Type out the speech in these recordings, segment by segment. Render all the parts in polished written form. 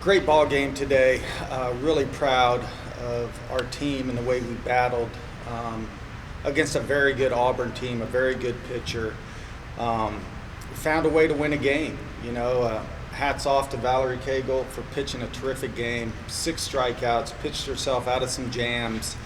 Great ball game today. Really proud of our team and the way we battled against a very good Auburn team, a very good pitcher. Found a way to win a game. Hats off to Valerie Cagle for pitching a terrific game. 6 strikeouts, pitched herself out of some jams.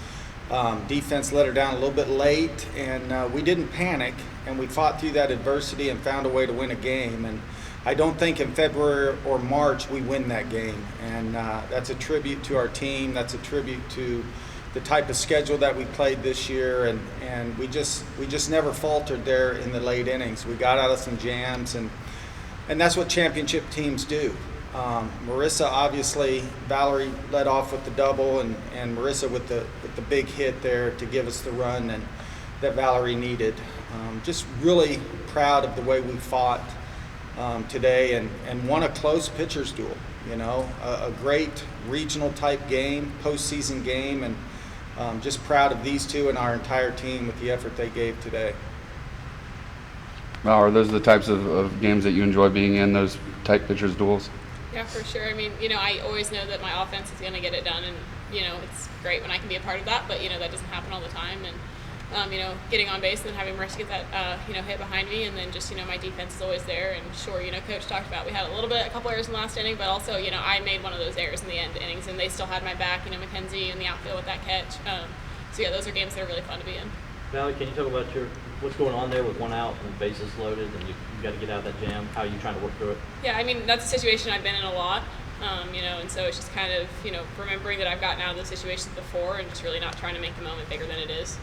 Defense let her down a little bit late, and we didn't panic, and we fought through that adversity and found a way to win a game. And I don't think in February or March we win that game, and that's a tribute to our team. That's a tribute to the type of schedule that we played this year, and we just never faltered there in the late innings. We got out of some jams, and that's what championship teams do. Marissa, obviously, Valerie led off with the double, and Marissa with the big hit there to give us the run that Valerie needed. Just really proud of the way we fought today and won a close pitcher's duel. A great regional type game, postseason game, and just proud of these two and our entire team with the effort they gave today. Well, are those the types of games that you enjoy being in, those type pitchers duels? Yeah, for sure. I always know that my offense is going to get it done, and it's great when I can be a part of that, but that doesn't happen all the time. And getting on base and then having Marissa get that, hit behind me, and then just, my defense is always there. And sure, Coach talked about we had a couple errors in the last inning, but also, I made one of those errors in the end innings, and they still had my back, Mackenzie in the outfield with that catch. So yeah, those are games that are really fun to be in. Valerie, can you talk about what's going on there with one out and bases loaded, and you got to get out of that jam? How are you trying to work through it? Yeah, that's a situation I've been in a lot. And so it's just kind of, remembering that I've gotten out of those situations before and just really not trying to make the moment bigger than it is.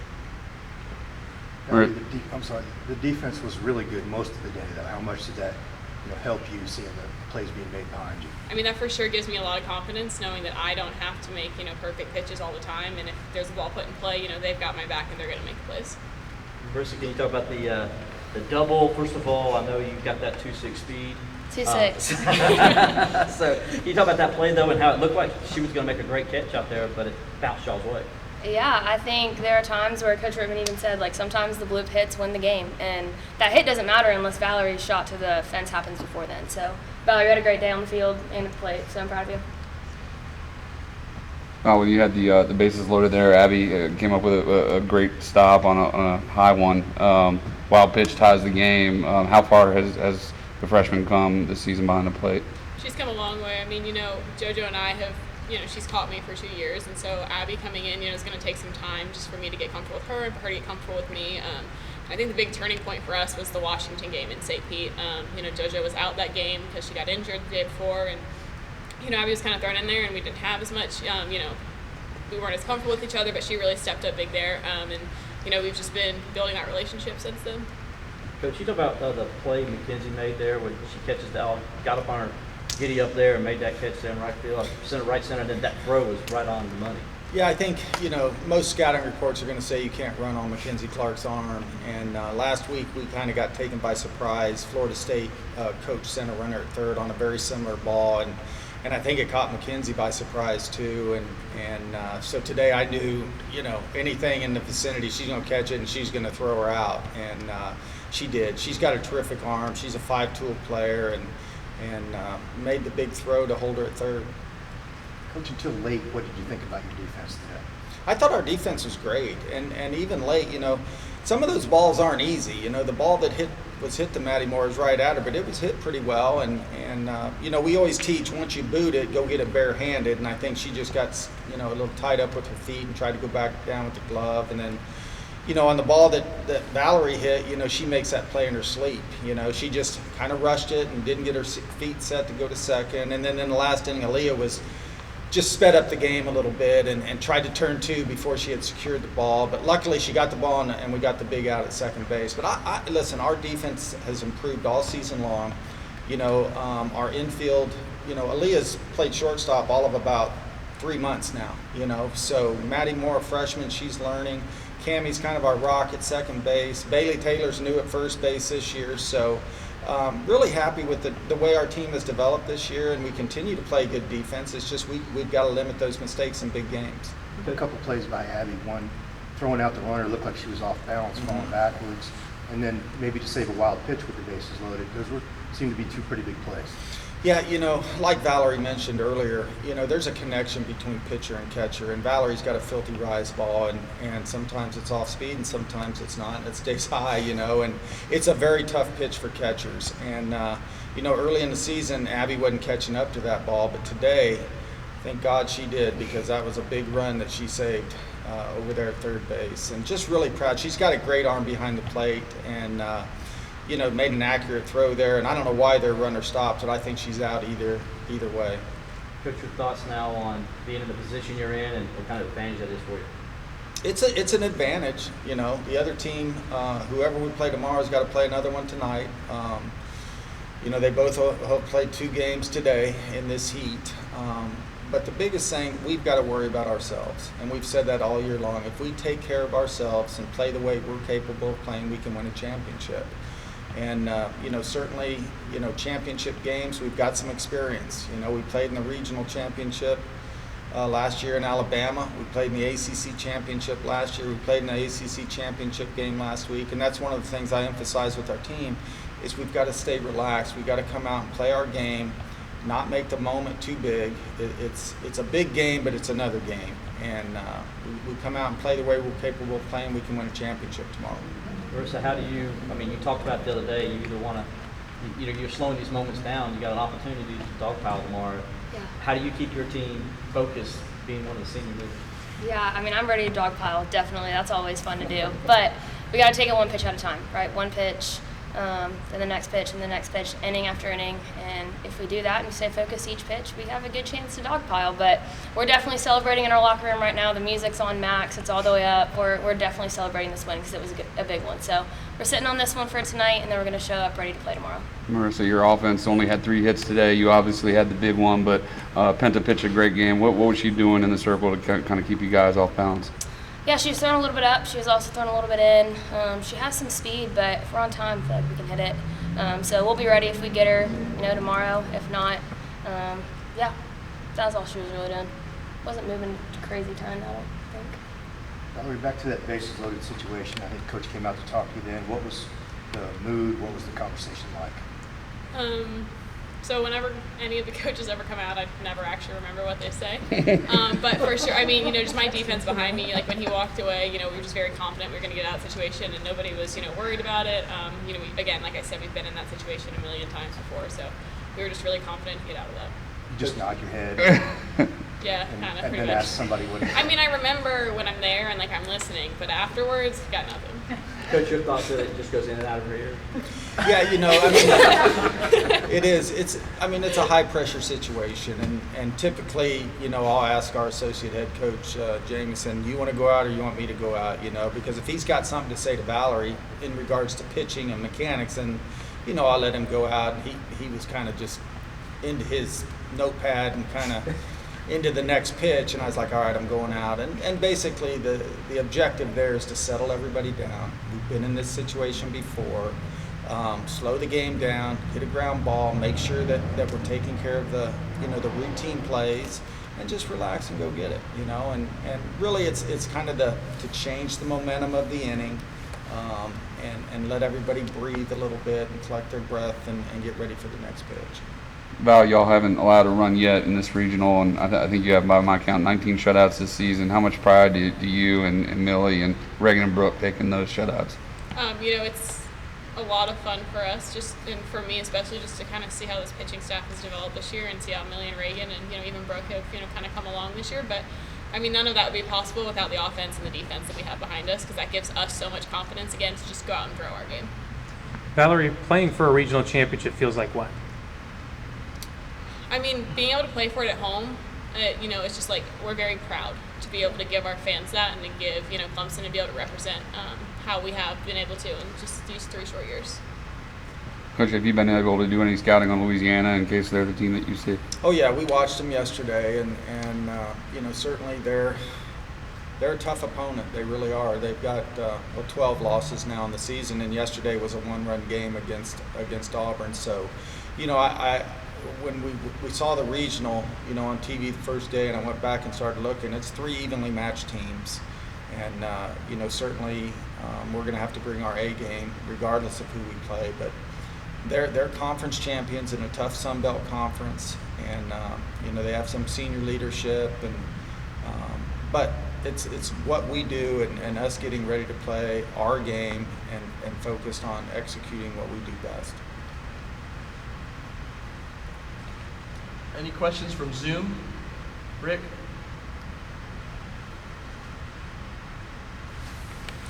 The defense was really good most of the day, though. How much did that help you seeing the plays being made behind you? That for sure gives me a lot of confidence, knowing that I don't have to make perfect pitches all the time, and if there's a ball put in play, they've got my back and they're going to make the plays. Marissa, can you talk about the double? First of all, I know you got that 2.6 speed. 2.6. So can you talk about that play, though, and how it looked like she was going to make a great catch out there, but it bounced y'all's way? Yeah, I think there are times where Coach Rittman even said, sometimes the bloop hits win the game. And that hit doesn't matter unless Valerie's shot to the fence happens before then. So, Valerie had a great day on the field and at the plate, so I'm proud of you. When you had the bases loaded there, Abby came up with a great stop on a high one. Wild pitch ties the game. How far has the freshman come this season behind the plate? She's come a long way. JoJo and I have, she's taught me for 2 years, and so Abby coming in, is going to take some time just for me to get comfortable with her and for her to get comfortable with me. I think the big turning point for us was the Washington game in St. Pete. JoJo was out that game because she got injured the day before, and Abby was kind of thrown in there, and we didn't have as much, we weren't as comfortable with each other, but she really stepped up big there, and we've just been building that relationship since then. Coach, you talk about the play Mackenzie made there when she catches the ball, got up on her giddy up there and made that catch there in right field, right center, and then that throw was right on the money. Yeah, I think, most scouting reports are going to say you can't run on Mackenzie Clark's arm. And last week we kind of got taken by surprise. Florida State coach sent a runner at third on a very similar ball. And I think it caught Mackenzie by surprise too. And so today I knew, anything in the vicinity, she's going to catch it and she's going to throw her out. And she did. She's got a terrific arm. She's a 5-tool player and made the big throw to hold her at third. Coach, until late, what did you think about your defense today? I thought our defense was great, and even late, some of those balls aren't easy. The ball that was hit to Maddie Moore was right at her, but it was hit pretty well. And we always teach once you boot it, go get it barehanded. And I think she just got a little tied up with her feet and tried to go back down with the glove, and then. On the ball that Valerie hit, she makes that play in her sleep. She just kind of rushed it and didn't get her feet set to go to second. And then in the last inning, Aaliyah was just sped up the game a little bit and tried to turn 2 before she had secured the ball. But luckily, she got the ball and we got the big out at second base. But listen, our defense has improved all season long. Our infield, Aaliyah's played shortstop all of about 3 months now. So Maddie Moore, a freshman, she's learning. Cammie's kind of our rock at second base. Bailey Taylor's new at first base this year. So really happy with the way our team has developed this year, and we continue to play good defense. It's just we've got to limit those mistakes in big games. A couple plays by Abby. One, throwing out the runner, looked like she was off balance, falling backwards. And then maybe to save a wild pitch with the bases loaded. Those seem to be 2 pretty big plays. Yeah, like Valerie mentioned earlier, there's a connection between pitcher and catcher, and Valerie's got a filthy rise ball, and sometimes it's off speed and sometimes it's not, and it stays high, and it's a very tough pitch for catchers. And, early in the season, Abby wasn't catching up to that ball, but today, thank God she did, because that was a big run that she saved over there at third base. And just really proud. She's got a great arm behind the plate, and made an accurate throw there, and I don't know why their runner stopped, but I think she's out either way. Coach, your thoughts now on being in the position you're in and what kind of advantage that is for you? It's an advantage, The other team, whoever we play tomorrow, has got to play another one tonight. They both have played 2 games today in this heat. But the biggest thing, we've got to worry about ourselves, and we've said that all year long. If we take care of ourselves and play the way we're capable of playing, we can win a championship. And, certainly, championship games, we've got some experience. We played in the regional championship last year in Alabama. We played in the ACC championship last year. We played in the ACC championship game last week. And that's one of the things I emphasize with our team is we've got to stay relaxed. We've got to come out and play our game, not make the moment too big. It's a big game, but it's another game. And we come out and play the way we're capable of playing, we can win a championship tomorrow. Marissa, how do you talked about it the other day, you either want to, you're slowing these moments down, you got an opportunity to dogpile tomorrow. Yeah. How do you keep your team focused being one of the senior leaders? Yeah, I'm ready to dogpile, definitely. That's always fun to do. But we got to take it one pitch at a time, right? One pitch, then the next pitch, and the next pitch, inning after inning. And if we do that and we stay focused each pitch, we have a good chance to dogpile. But we're definitely celebrating in our locker room right now. The music's on max. It's all the way up. We're definitely celebrating this win because it was a big one. So we're sitting on this one for tonight, and then we're going to show up ready to play tomorrow. Marissa, your offense only had 3 hits today. You obviously had the big one, but Penta pitched a great game. What was she doing in the circle to kind of keep you guys off balance? Yeah, she was throwing a little bit up. She was also throwing a little bit in. She has some speed, but if we're on time, I feel like we can hit it. So we'll be ready if we get her, tomorrow. If not, yeah, that was all she was really doing. Wasn't moving to crazy ton, I don't think. Valerie, back to that bases loaded situation. I think Coach came out to talk to you then. What was the mood? What was the conversation like? So whenever any of the coaches ever come out, I never actually remember what they say. But for sure, just my defense behind me, like when he walked away, we were just very confident we were going to get out of the situation, and nobody was, worried about it. Again, like I said, we've been in that situation a million times before, so we were just really confident to get out of that. You just nod your head. Yeah, kind of, and pretty then much. ask somebody what. I remember when I'm there and I'm listening, but afterwards, got nothing. Coach, your thoughts that it just goes in and out of her ear? Yeah, it is. It's a high pressure situation, and typically, I'll ask our associate head coach Jameson, you want to go out or you want me to go out? Because if he's got something to say to Valerie in regards to pitching and mechanics, then I'll let him go out. He was kind of just into his notepad and kind of into the next pitch, and I was like, all right, I'm going out. And basically the objective there is to settle everybody down. We've been in this situation before. Slow the game down, hit a ground ball, make sure that we're taking care of the routine plays, and just relax and go get it, and really it's kind of to change the momentum of the inning, and let everybody breathe a little bit and collect their breath and get ready for the next pitch. Val, y'all haven't allowed a run yet in this regional, and I think you have, by my count, 19 shutouts this season. How much pride do you and Millie and Reagan and Brooke taking those shutouts? It's a lot of fun for us, and for me especially, just to kind of see how this pitching staff has developed this year and see how Millie and Reagan and even Brooke have kind of come along this year. But none of that would be possible without the offense and the defense that we have behind us, because that gives us so much confidence again to just go out and throw our game. Valerie, playing for a regional championship feels like what? Being able to play for it at home, it's just like we're very proud to be able to give our fans that and to give, Clemson to be able to represent how we have been able to in just these 3 short years. Coach, have you been able to do any scouting on Louisiana in case they're the team that you see? Oh yeah, we watched them yesterday, and certainly they're a tough opponent. They really are. They've got 12 losses now in the season, and yesterday was a 1-run game against Auburn. So, when we saw the regional, on TV the first day, and I went back and started looking, it's 3 evenly matched teams. And, certainly we're going to have to bring our A game regardless of who we play. But, they're conference champions in a tough Sun Belt conference, and they have some senior leadership, and but it's what we do and us getting ready to play our game and focused on executing what we do best. Any questions from Zoom? Rick?